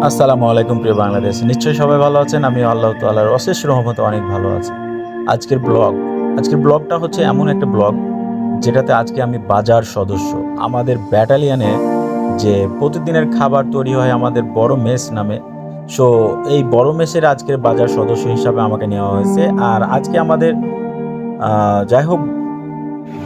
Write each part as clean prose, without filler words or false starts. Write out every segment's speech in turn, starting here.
আসসালামু আলাইকুম প্রিয় বাংলাদেশ। নিশ্চয়ই সবাই ভালো আছেন। আমি আল্লাহ তাআলার অশেষ রহমতে অনেক ভালো আছি। আজকের ব্লগ আজকের ব্লগটা হচ্ছে এমন একটা ব্লগ যেটাতে আজকে আমি বাজার সদস্য। আমাদের ব্যাটালিয়নে যে প্রতিদিনের খাবার তৈরি হয় আমাদের বড় মেস নামে। সো এই বড় মেসের আজকের বাজার সদস্য হিসাবে আমাকে নেওয়া হয়েছে। আর আজকে আমাদের যাই হোক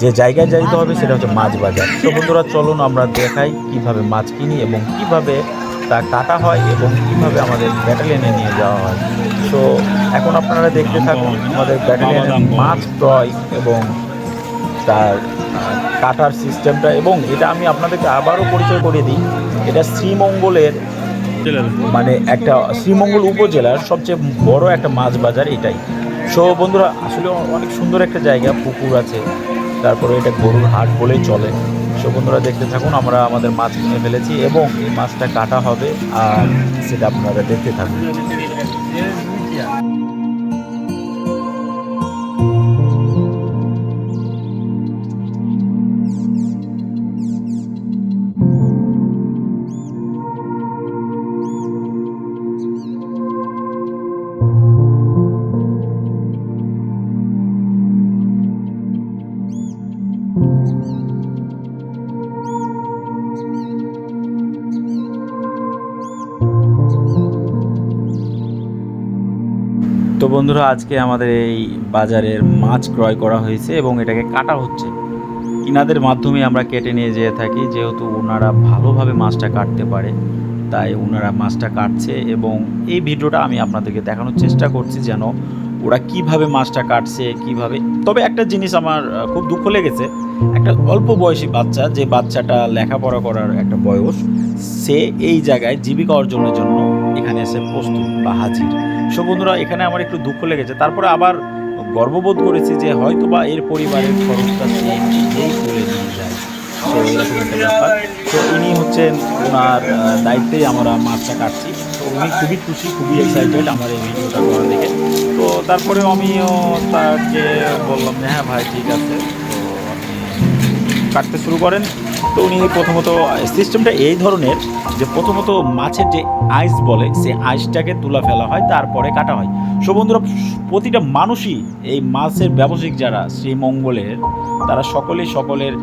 যে জায়গায় যাইতে হবে সেটা হচ্ছে মাছ বাজার। তো বন্ধুরা চলুন আমরা দেখাই কিভাবে মাছ কিনি এবং কিভাবে তা কাটা হয় এবং কিভাবে আমাদের ব্যাটালিয়নে নিয়ে যাওয়া হয়। সো এখন আপনারা দেখতে থাকুন আমাদের ব্যাটালিয়নের মাছ ক্রয় এবং তার কাটার সিস্টেমটা, এবং এটা আমি আপনাদেরকে আবারও পরিচয় করিয়ে দিই। এটা শ্রীমঙ্গলের মানে একটা শ্রীমঙ্গল উপজেলার সবচেয়ে বড় একটা মাছ বাজার এটাই। সো বন্ধুরা আসলে অনেক সুন্দর একটা জায়গা, পুকুর আছে, তারপরে এটা গরুর হাট বলেই চলে। সো বন্ধুরা দেখতে থাকুন, আমরা আমাদের মাছ কিনে ফেলেছি এবং এই মাছটা কাটা হবে আর সেটা আপনারা দেখতে থাকুন। তো বন্ধুরা আজকে আমাদের এই বাজারের মাছ ক্রয় করা হয়েছে এবং এটাকে কাটা হচ্ছে। ইনাদের মাধ্যমে আমরা কেটে নিয়ে যেয়ে থাকি, যেহেতু ওনারা ভালোভাবে মাছটা কাটতে পারে তাই ওনারা মাছটা কাটছে এবং এই ভিডিওটা আমি আপনাদেরকে দেখানোর চেষ্টা করছি যেন ওরা কিভাবে মাছটা কাটছে কিভাবে। তবে একটা জিনিস আমার খুব দুঃখ লেগেছে, একটা অল্প বয়সী বাচ্চা, যে বাচ্চাটা লেখাপড়া করার একটা বয়স, সে এই জায়গায় জীবিকা অর্জনের জন্য এখানে এসে প্রস্তুত বা হাজির। সো বন্ধুরা এখানে আমার একটু দুঃখ লেগেছে, তারপরে আবার গর্ববোধ করেছি যে হয়তো বা এর পরিবারের খরচটা সে নিজেই তুলে নিয়ে যায়। সো এরকম একটা ব্যাপার। তো ইনি হচ্ছেন ওনার দায়িত্বেই আমরা মাছটা কাটছি। তো উনি খুবই খুশি, খুবই এক্সাইটেড আমার এই ভিডিওটা করা দেখে। তো তারপরেও আমিও তাকে বললাম যে হ্যাঁ ভাই ঠিক আছে, তো আপনি কাটতে শুরু করেন। তো উনি প্রথমত সিস্টেমটা এই ধরনের যে প্রথমত মাছের যে আইস বলে সে আইসটাকে তুলা ফেলা হয়, তারপরে কাটা হয়। সো বন্ধুরা প্রতিটা মানুষই এই মাছের ব্যবসায়িক যারা শ্রীমঙ্গলের, তারা সকলেই সকলের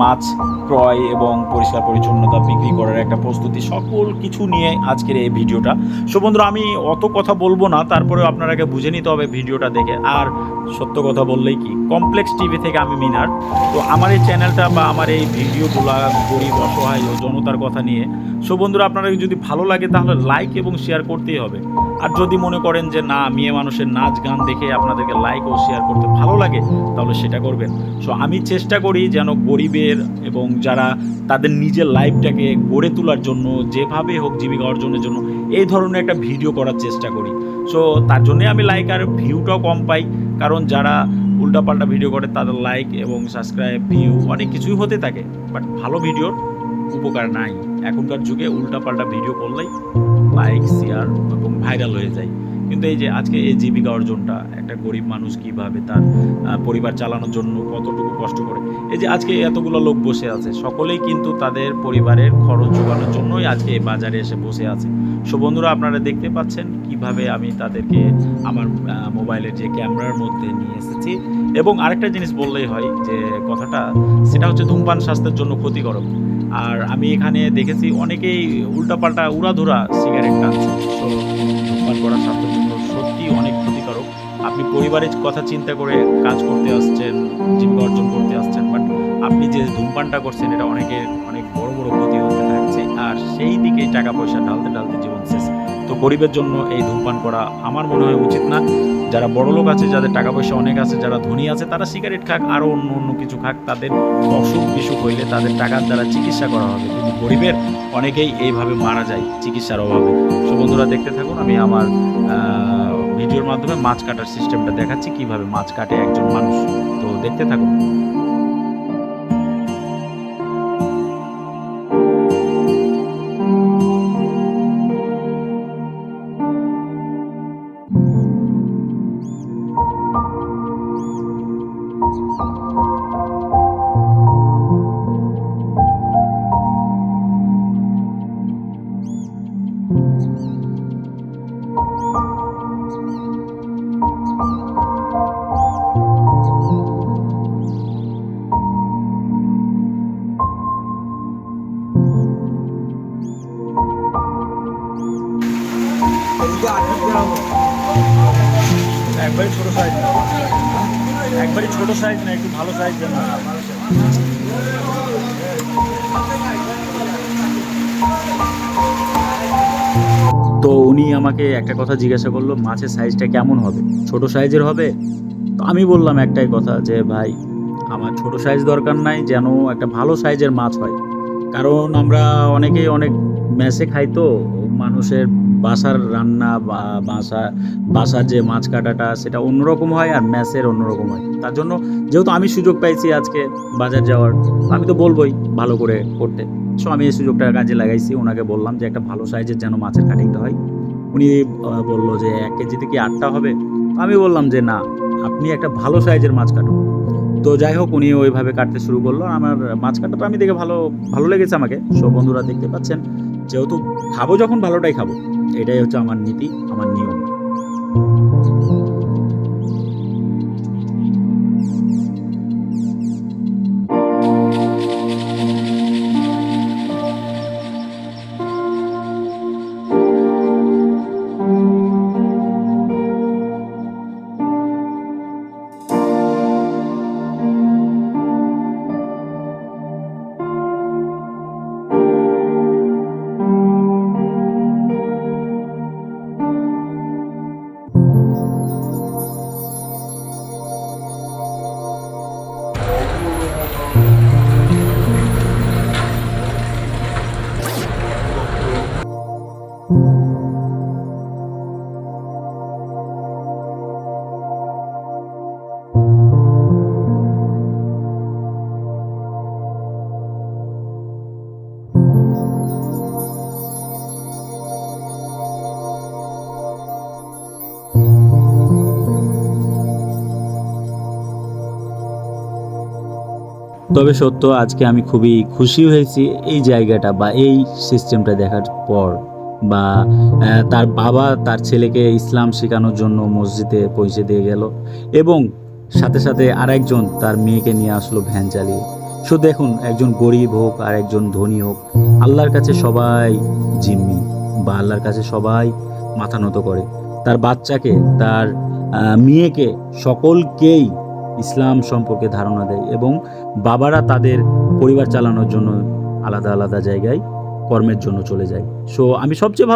মাছ ক্রয় এবং পরিষ্কার পরিচ্ছন্নতা বিক্রি করার একটা প্রস্তুতি সকল কিছু নিয়ে আজকের এই ভিডিওটা। সো বন্ধুরা আমি অত কথা বলবো না, তারপরেও আপনারাকে বুঝে নিতে হবে ভিডিওটা দেখে। আর সত্য কথা বললেই কি, কমপ্লেক্স টিভি থেকে আমি মিনার। তো আমার এই চ্যানেলটা বা আমার এই ভিডিওগুলা গরিব অসহায় ও জনতার কথা নিয়ে। সো বন্ধুরা আপনারা যদি ভালো লাগে তাহলে লাইক এবং শেয়ার করতেই হবে। আর যদি মনে করেন যে না মেয়ে মানুষের নাচ গান দেখে আপনাদেরকে লাইক ও শেয়ার করতে ভালো লাগে তাহলে সেটা করবেন। সো আমি চেষ্টা করি যেন গরিবের এবং যারা তাদের নিজের লাইফটাকে গড়ে তোলার জন্য যেভাবে হোক জীবিকা অর্জনের জন্য এই ধরনের একটা ভিডিও করার চেষ্টা করি। সো তার জন্যে আমি লাইক আর ভিউটাও কম পাই, কারণ যারা উল্টাপাল্টা ভিডিও করে তাদের লাইক এবং সাবস্ক্রাইব ভিউ অনেক কিছুই হতে থাকে, বাট ভালো ভিডিওর উপকার নাই। এখনকার যুগে উল্টাপাল্টা ভিডিও করলেই লাইক শেয়ার এবং ভাইরাল হয়ে যায়। কিন্তু এই যে আজকে এই জীবিকা অর্জনটা একটা গরিব মানুষ কিভাবে তার পরিবার চালানোর জন্য কতটুকু কষ্ট করে, এই যে আজকে এতগুলো লোক বসে আছে সকলেই কিন্তু তাদের পরিবারের খরচ জোগানোর জন্যই আজকে এই বাজারে এসে বসে আছে। সো বন্ধুরা আপনারা দেখতে পাচ্ছেন কিভাবে আমি তাদেরকে আমার মোবাইলের যে ক্যামেরার মধ্যে নিয়ে এসেছি। এবং আরেকটা জিনিস বললেই হয় যে কথাটা, সেটা হচ্ছে ধূমপান স্বাস্থ্যের জন্য ক্ষতিকারক। আর আমি এখানে দেখেছি অনেকেই উল্টাপাল্টা উড়াধুরা সিগারেট টানছে। সো ধূমপান করা স্বাস্থ্যের জন্য সত্যিই অনেক ক্ষতিকারক। আপনি পরিবারের কথা চিন্তা করে কাজ করতে আসছেন, জীবিকা অর্জন করতে আসছেন, বাট আপনি যে ধূমপানটা করছেন এটা অনেকের অনেক বড় বড় ক্ষতি হতে থাকছে, আর সেই দিকে টাকা পয়সা ঢালতে ঢালতে জীবন শেষ। তো গরিবের জন্য এই ধূমপান করা আমার মনে হয় উচিত না। যারা বড়লোক আছে, যাদের টাকা পয়সা অনেক আছে, যারা ধনী আছে, তারা সিগারেট খাক, আরও অন্য অন্য কিছু খাক, তাদের অসুখ বিসুখ হইলে তাদের টাকার দ্বারা চিকিৎসা করা হবে। কিন্তু গরিবের অনেকেই এইভাবে মারা যায় চিকিৎসার অভাবে। সো বন্ধুরা দেখতে থাকুন, আমি আমার ভিডিওর মাধ্যমে মাছ কাটার সিস্টেমটা দেখাচ্ছি কিভাবে মাছ কাটে একজন মানুষ। তো দেখতে থাকুন। একবারই ছোট সাইজ না, একবারই ছোট সাইজ না, একটু ভালো সাইজ যেন। তো উনি আমাকে একটা কথা জিজ্ঞাসা করলো, মাছের সাইজটা কেমন হবে, ছোট সাইজের হবে? তো আমি বললাম একটাই কথা, যে ভাই আমার ছোট সাইজ দরকার নাই, যেন একটা ভালো সাইজের মাছ হয়। কারণ আমরা অনেকেই অনেক মেসে খাই, তো মানুষের বাসার রান্না বা বাসার যে মাছ কাটাটা সেটা অন্যরকম হয়, আর মেসের অন্যরকম হয়। তার জন্য যেহেতু আমি সুযোগ পাইছি আজকে বাজার যাওয়ার, আমি তো বলবোই ভালো করে করতে। সো আমি এই সুযোগটা কাজে লাগাইছি, ওনাকে বললাম যে একটা ভালো সাইজের যেন মাছের কাটিংটা হয়। উনি বললো যে 1 কেজিতে কি 8টা হবে? আমি বললাম যে না, আপনি একটা ভালো সাইজের মাছ কাটুন। তো যাই হোক, উনি ওইভাবে কাটতে শুরু করলো। আমার মাছ কাটাটা আমি দেখে ভালো ভালো লেগেছে আমাকে। সো বন্ধুরা দেখতে পাচ্ছেন, যেহেতু খাবো যখন ভালোটাই খাবো, এটাই হচ্ছে আমার নীতি, আমার নিয়ম। তবে সত্য, আজকে আমি খুবই খুশি হয়েছি এই জায়গাটা বা এই সিস্টেমটা দেখার পর। বা তার বাবা তার ছেলেকে ইসলাম শেখানোর জন্য মসজিদে পৌঁছে দিয়ে গেল, এবং সাথে সাথে আরেকজন তার মেয়েকে নিয়ে আসলো ভ্যান চালিয়ে। সো দেখুন, একজন গরিব হোক আর একজন ধনী হোক, আল্লাহর কাছে সবাই জিম্মি, বা আল্লাহর কাছে সবাই মাথা নত করে। তার বাচ্চাকে, তার মেয়েকে, সকলকেই ইসলাম সম্পর্কে ধারণা দেয়, এবং বাবারা তাদের পরিবার চালানোর জন্য আলাদা আলাদা জায়গায় কর্মের জন্য চলে যায়। সো আমি সবচেয়ে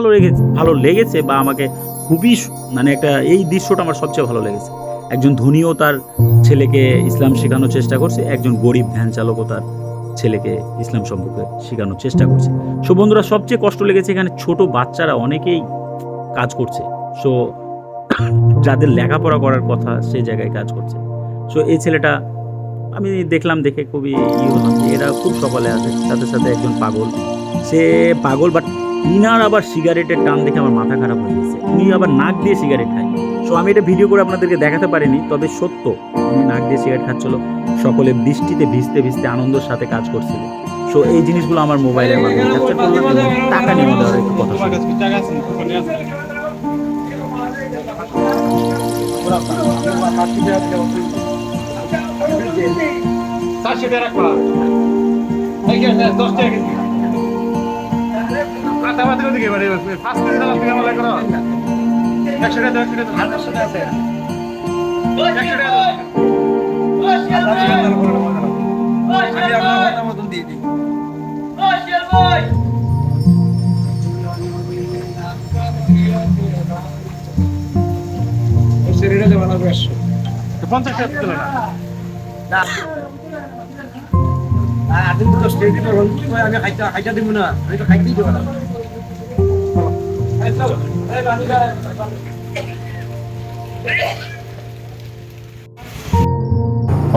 ভালো লেগেছে বা আমাকে খুবই মানে একটা এই দৃশ্যটা আমার সবচেয়ে ভালো লেগেছে। একজন ধনীও তার ছেলেকে ইসলাম শেখানোর চেষ্টা করছে, একজন গরিব ভ্যান চালকও তার ছেলেকে ইসলাম সম্পর্কে শেখানোর চেষ্টা করছে। সো বন্ধুরা, সবচেয়ে কষ্ট লেগেছে এখানে ছোট বাচ্চারা অনেকেই কাজ করছে। সো যাদের লেখাপড়া করার কথা সেই জায়গায় কাজ করছে। সো এই ছেলেটা আমি দেখলাম, দেখে খুবই হলাম যে এরা খুব সকালে আসে। সাথে সাথে একজন পাগল, সে পাগল, বাট ইনার আবার সিগারেটের টান দেখে আমার মাথা খারাপ হয়ে গেছে। উনি আবার নাক দিয়ে সিগারেট খায়। সো আমি এটা ভিডিও করে আপনাদেরকে দেখাতে পারিনি, তবে সত্য উনি নাক দিয়ে সিগারেট খাচ্ছিল। সকলে বৃষ্টিতে ভিজতে ভিজতে আনন্দের সাথে কাজ করছিল। সো এই জিনিসগুলো আমার মোবাইলের মাধ্যমে ক্যাপচার করলাম, এবং টাকা নিয়ে আমাদের একটু কথা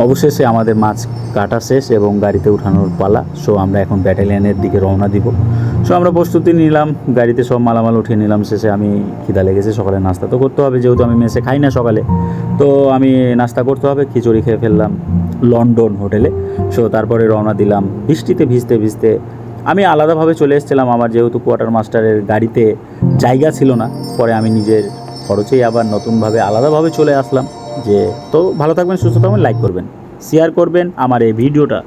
অবশেষে আমাদের মাছ কাটা শেষ এবং গাড়িতে উঠানোর পালা। সো আমরা এখন ব্যাটালিয়নের দিকে রওনা দিব। সো আমরা প্রস্তুতি নিলাম, গাড়িতে সব মালামাল উঠিয়ে নিলাম। শেষে আমি খিদা লেগেছে, সকালে নাস্তা তো করতে হবে, যেহেতু আমি মেসে খাই না সকালে, তো আমি নাস্তা করতে হবে। খিচুড়ি খেয়ে ফেললাম লন্ডন হোটেলে। সো তারপরে রওনা দিলাম বৃষ্টিতে ভিজতে ভিজতে। আমি আলাদাভাবে চলে এসেছিলাম, আমার যেহেতু কোয়ার্টার মাস্টারের গাড়িতে জায়গা ছিল না, পরে আমি নিজের খরচেই আবার নতুনভাবে আলাদাভাবে চলে আসলাম। যে তো ভালো থাকবেন, সুস্থ থাকবেন, লাইক করবেন, শেয়ার করবেন আমার এই ভিডিওটা।